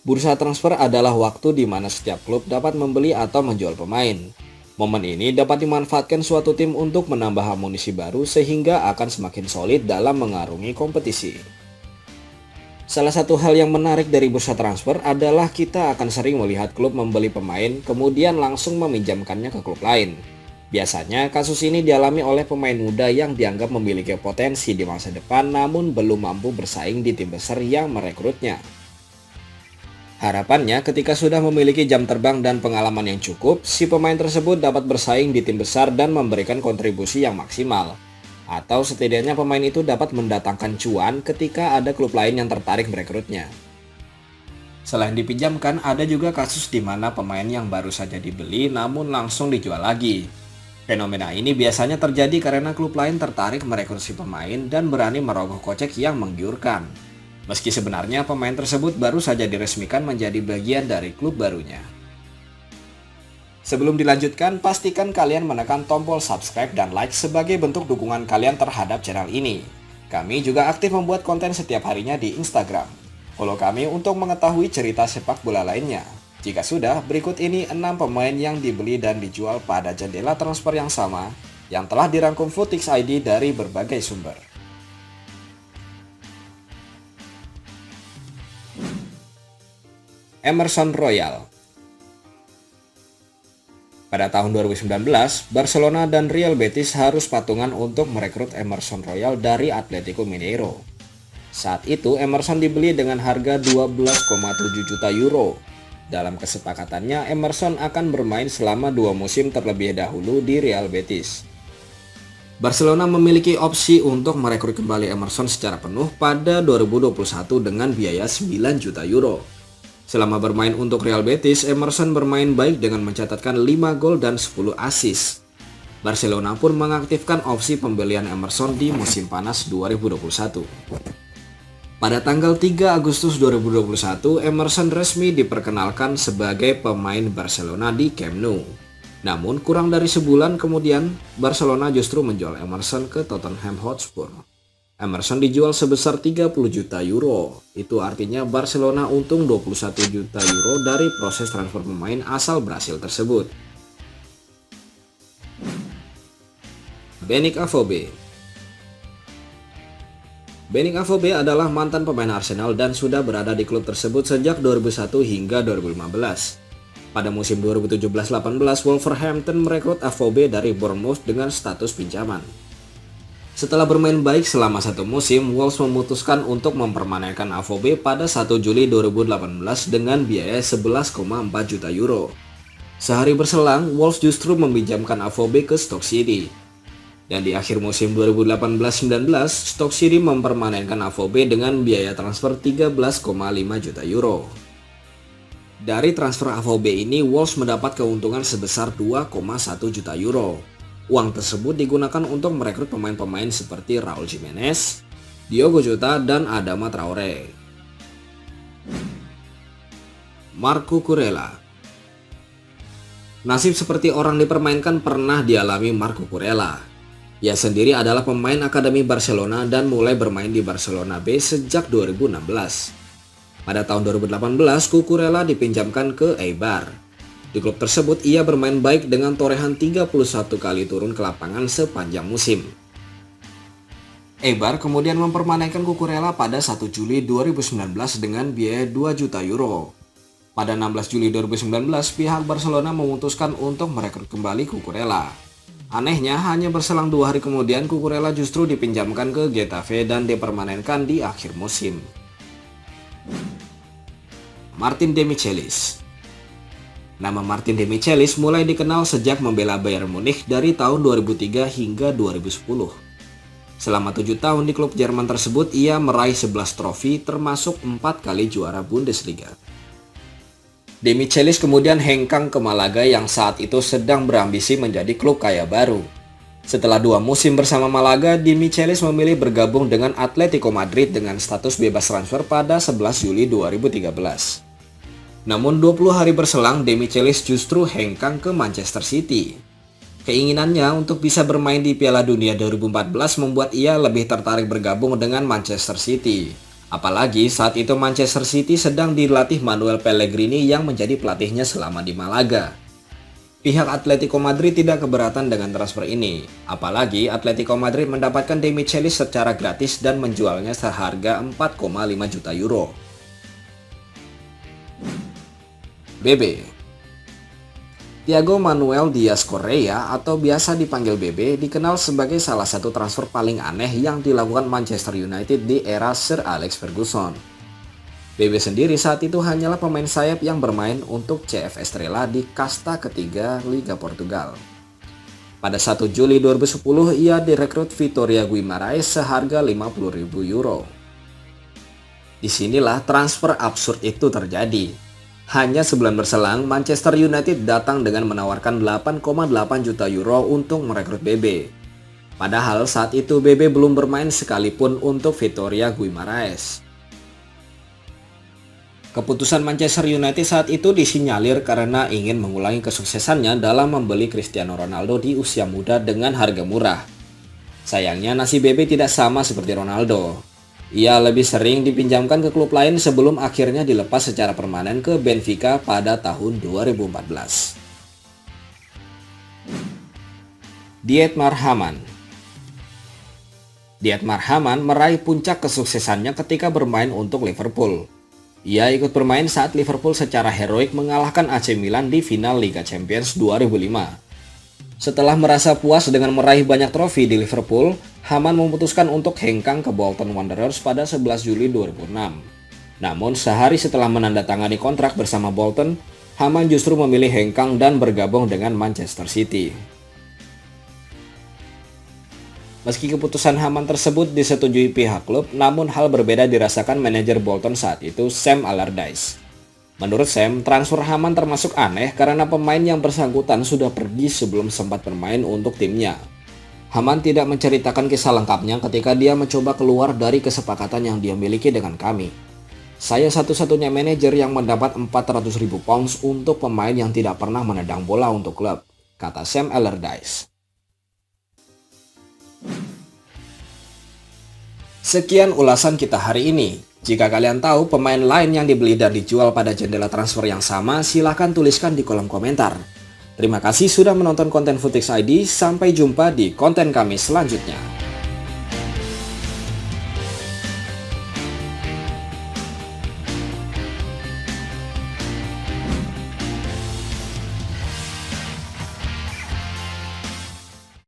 Bursa transfer adalah waktu di mana setiap klub dapat membeli atau menjual pemain. Momen ini dapat dimanfaatkan suatu tim untuk menambah amunisi baru sehingga akan semakin solid dalam mengarungi kompetisi. Salah satu hal yang menarik dari bursa transfer adalah kita akan sering melihat klub membeli pemain kemudian langsung meminjamkannya ke klub lain. Biasanya kasus ini dialami oleh pemain muda yang dianggap memiliki potensi di masa depan namun belum mampu bersaing di tim besar yang merekrutnya. Harapannya ketika sudah memiliki jam terbang dan pengalaman yang cukup, si pemain tersebut dapat bersaing di tim besar dan memberikan kontribusi yang maksimal. Atau setidaknya pemain itu dapat mendatangkan cuan ketika ada klub lain yang tertarik merekrutnya. Selain dipinjamkan, ada juga kasus di mana pemain yang baru saja dibeli namun langsung dijual lagi. Fenomena ini biasanya terjadi karena klub lain tertarik merekrut si pemain dan berani merogoh kocek yang menggiurkan. Meski sebenarnya pemain tersebut baru saja diresmikan menjadi bagian dari klub barunya. Sebelum dilanjutkan, pastikan kalian menekan tombol subscribe dan like sebagai bentuk dukungan kalian terhadap channel ini. Kami juga aktif membuat konten setiap harinya di Instagram. Follow kami untuk mengetahui cerita sepak bola lainnya. Jika sudah, berikut ini 6 pemain yang dibeli dan dijual pada jendela transfer yang sama yang telah dirangkum Futix ID dari berbagai sumber. Emerson Royal. Pada tahun 2019, Barcelona dan Real Betis harus patungan untuk merekrut Emerson Royal dari Atletico Mineiro. Saat itu Emerson dibeli dengan harga 12,7 juta euro. Dalam kesepakatannya, Emerson akan bermain selama 2 musim terlebih dahulu di Real Betis. Barcelona memiliki opsi untuk merekrut kembali Emerson secara penuh pada 2021 dengan biaya 9 juta euro. Selama bermain untuk Real Betis, Emerson bermain baik dengan mencatatkan 5 gol dan 10 assist. Barcelona pun mengaktifkan opsi pembelian Emerson di musim panas 2021. Pada tanggal 3 Agustus 2021, Emerson resmi diperkenalkan sebagai pemain Barcelona di Camp Nou. Namun kurang dari sebulan kemudian, Barcelona justru menjual Emerson ke Tottenham Hotspur. Emerson dijual sebesar 30 juta euro. Itu artinya Barcelona untung 21 juta euro dari proses transfer pemain asal Brasil tersebut. Benik Afobe. Benik Afobe adalah mantan pemain Arsenal dan sudah berada di klub tersebut sejak 2001 hingga 2015. Pada musim 2017-18, Wolverhampton merekrut Afobe dari Bournemouth dengan status pinjaman. Setelah bermain baik selama 1 musim, Wolves memutuskan untuk mempermanenkan Afobe pada 1 Juli 2018 dengan biaya 11,4 juta euro. Sehari berselang, Wolves justru meminjamkan Afobe ke Stoke City. Dan di akhir musim 2018-19, Stoke City mempermanenkan Afobe dengan biaya transfer 13,5 juta euro. Dari transfer Afobe ini, Wolves mendapat keuntungan sebesar 2,1 juta euro. Uang tersebut digunakan untuk merekrut pemain-pemain seperti Raul Jimenez, Diogo Jota, dan Adama Traore. Marco Kurela. Nasib seperti orang dipermainkan pernah dialami Marco Kurela. Ia sendiri adalah pemain akademi Barcelona dan mulai bermain di Barcelona B sejak 2016. Pada tahun 2018, Cucurella dipinjamkan ke Eibar. Di klub tersebut ia bermain baik dengan torehan 31 kali turun ke lapangan sepanjang musim. Eibar kemudian mempermanenkan Cucurella pada 1 Juli 2019 dengan biaya 2 juta euro. Pada 16 Juli 2019, pihak Barcelona memutuskan untuk merekrut kembali Cucurella. Anehnya, hanya berselang 2 hari kemudian Cucurella justru dipinjamkan ke Getafe dan dipermanenkan di akhir musim. Martin Demichelis. Nama Martin Demichelis mulai dikenal sejak membela Bayern Munich dari tahun 2003 hingga 2010. Selama 7 tahun di klub Jerman tersebut, ia meraih 11 trofi termasuk 4 kali juara Bundesliga. Demichelis kemudian hengkang ke Malaga yang saat itu sedang berambisi menjadi klub kaya baru. Setelah 2 musim bersama Malaga, Demichelis memilih bergabung dengan Atletico Madrid dengan status bebas transfer pada 11 Juli 2013. Namun 20 hari berselang, Demichelis justru hengkang ke Manchester City. Keinginannya untuk bisa bermain di Piala Dunia 2014 membuat ia lebih tertarik bergabung dengan Manchester City. Apalagi saat itu Manchester City sedang dilatih Manuel Pellegrini yang menjadi pelatihnya selama di Malaga. Pihak Atletico Madrid tidak keberatan dengan transfer ini, apalagi Atletico Madrid mendapatkan Demichelis secara gratis dan menjualnya seharga 4,5 juta euro. BB Thiago Manuel Diaz Correa atau biasa dipanggil BB dikenal sebagai salah satu transfer paling aneh yang dilakukan Manchester United di era Sir Alex Ferguson. BB sendiri saat itu hanyalah pemain sayap yang bermain untuk CF Estrela di kasta ketiga Liga Portugal. Pada 1 Juli 2010 ia direkrut Vitória Guimarães seharga 50.000 euro. Disinilah transfer absurd itu terjadi. Hanya sebulan berselang, Manchester United datang dengan menawarkan 8,8 juta euro untuk merekrut BB. Padahal saat itu BB belum bermain sekalipun untuk Vitória Guimarães. Keputusan Manchester United saat itu disinyalir karena ingin mengulangi kesuksesannya dalam membeli Cristiano Ronaldo di usia muda dengan harga murah. Sayangnya nasib BB tidak sama seperti Ronaldo. Ia lebih sering dipinjamkan ke klub lain sebelum akhirnya dilepas secara permanen ke Benfica pada tahun 2014. Dietmar Hamann meraih puncak kesuksesannya ketika bermain untuk Liverpool. Ia ikut bermain saat Liverpool secara heroik mengalahkan AC Milan di final Liga Champions 2005. Setelah merasa puas dengan meraih banyak trofi di Liverpool, Hamann memutuskan untuk hengkang ke Bolton Wanderers pada 11 Juli 2006. Namun sehari setelah menandatangani kontrak bersama Bolton, Hamann justru memilih hengkang dan bergabung dengan Manchester City. Meski keputusan Hamann tersebut disetujui pihak klub, namun hal berbeda dirasakan manajer Bolton saat itu, Sam Allardyce. Menurut Sam, transfer Hamann termasuk aneh karena pemain yang bersangkutan sudah pergi sebelum sempat bermain untuk timnya. Hamann tidak menceritakan kisah lengkapnya ketika dia mencoba keluar dari kesepakatan yang dia miliki dengan kami. Saya satu-satunya manajer yang mendapat 400.000 pounds untuk pemain yang tidak pernah menendang bola untuk klub, kata Sam Allardyce. Sekian ulasan kita hari ini. Jika kalian tahu pemain lain yang dibeli dan dijual pada jendela transfer yang sama, silahkan tuliskan di kolom komentar. Terima kasih sudah menonton konten Futix ID, sampai jumpa di konten kami selanjutnya.